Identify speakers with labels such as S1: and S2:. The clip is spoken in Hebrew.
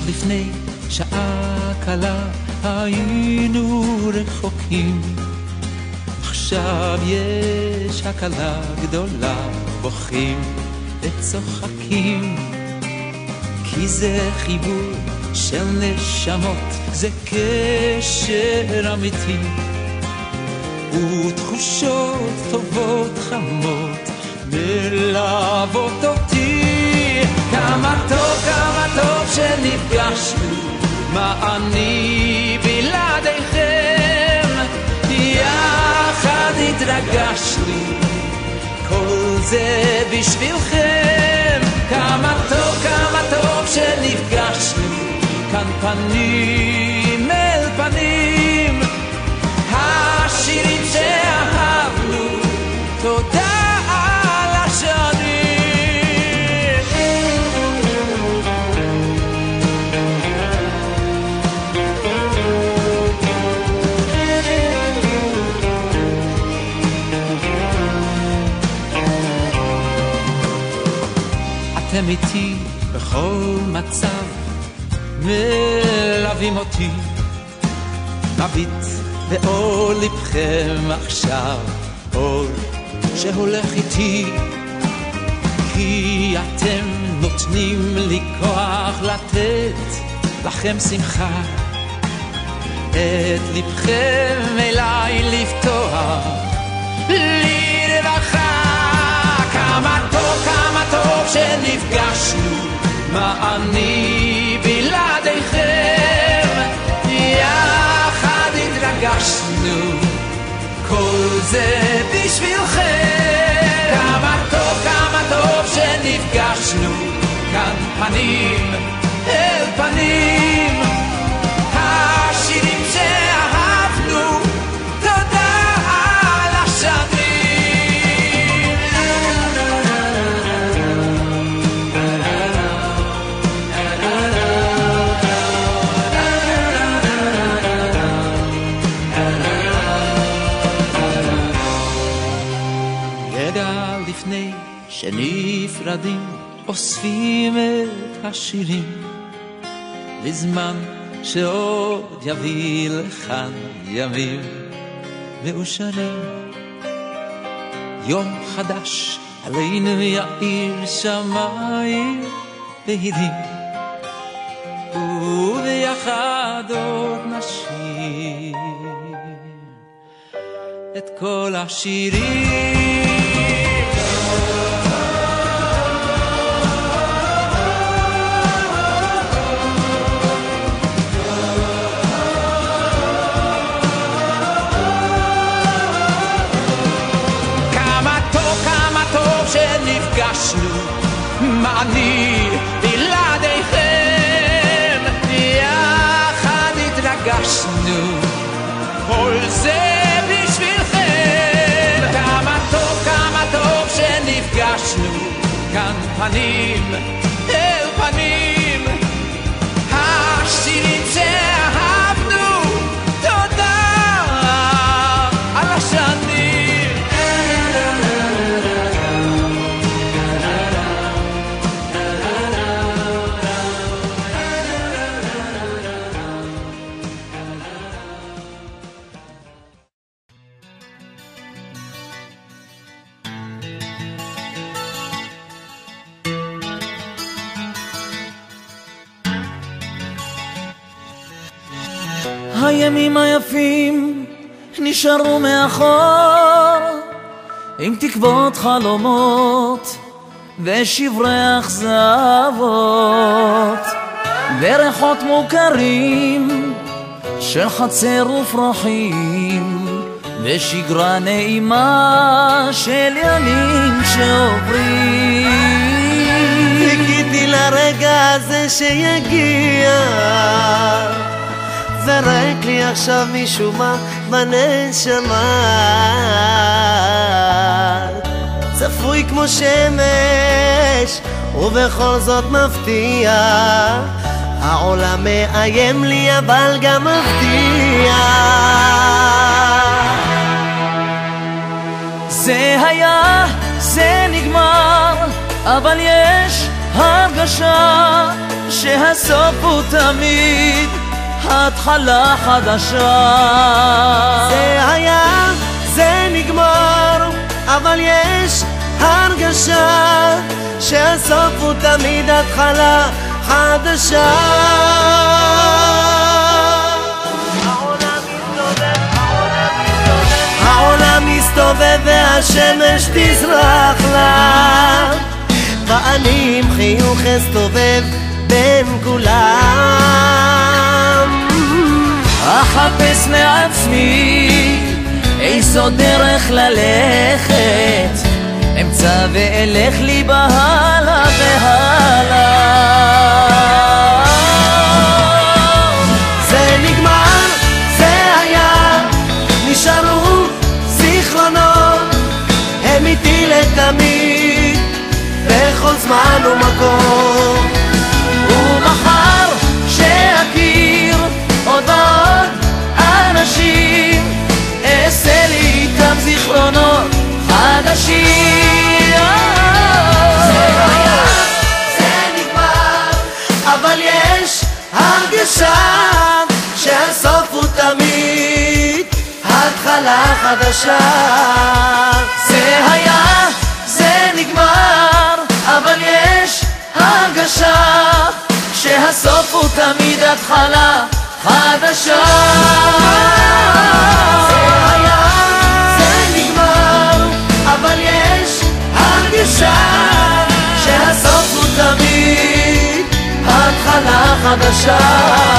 S1: לפני שעה קלה היינו רחוקים, עכשיו יש הקלה גדולה, בוכים וצוחקים, כי זה חיבור של נשמות, זה קשר אמיתי, ותחושות טובות חמות מלוות אותי. כמה טוב שנפגשנו, מה אני בלעדיכם, יחד התרגשנו, כל זה בשבילכם. כמה טוב שנפגשנו, כאן פנים אל פנים, השירים שאהבנו, תודה על השנים. אתם איתי בכל מצב, מלווים אותי, מביט באור לבכם עכשיו, אור שהולך איתי, כי אתם נותנים לי כוח לתת לכם שמחה, את לבכם אליי לפתוח לי רווחה. כמה טוב שנפגשנו, מה אני בלעדיכם, יחד התרגשנו, כל זה בשבילכם. כמה טוב שנפגשנו, כאן פנים אל פנים, השירים שאהבנו, תודה על השנים. לפני שנפרדים אוספים את השירים, לזמן שעוד יביא לכאן ימים מאושרים. יום חדש עלינו יאיר שמיים בהירים, וביחד עוד נשיר את כל השירים. שנפגשנו, מה אני בלעדיכם, יחד התרגשנו, כל זה בשבילכם. כמה טוב שנפגשנו, כאן פנים אל פנים, השירים שאהבנו, תודה על השנים.
S2: הימים היפים נשארו מאחור, עם תקוות חלומות ושברי אכזבות, וריחות מוכרים של חצר ופרחים, ושגרה נעימה של ימים שעוברים.
S3: חיכיתי לרגע הזה שיגיע, זרק לי עכשיו משום מה בנשמה, צפוי כמו שמש ובכל זאת מפתיע, העולם מאיים לי אבל גם מבטיח.
S2: זה היה, זה נגמר, אבל יש הרגשה שהסוף הוא תמיד התחלה חדשה.
S3: זה היה, זה נגמר, אבל יש הרגשה שהסוף הוא תמיד התחלה חדשה. העולם מסתובב והשמש תזרח לה, ואני עם חיוך אסתובב בין כולם.
S2: אחפש מעצמי איזו דרך ללכת, אמצא ואלך לי בהלה והלאה.
S3: זה נגמר, זה היה, נשארו זיכרונות, הם איתי לתמיד בכל זמן ומקום.
S2: ומחר שאכיר עוד ועוד אנשים, אעשה לי איתם זיכרונות חדשים.
S3: זה היה, זה נגמר, אבל יש הרגשה שהסוף הוא תמיד התחלה חדשה.
S2: זה היה, זה נגמר, אבל יש הרגשה שהסוף הוא תמיד התחלה חדשה.
S3: זה היה, זה נגמר, אבל יש הרגשה שהסוף הוא תמיד התחלה חדשה.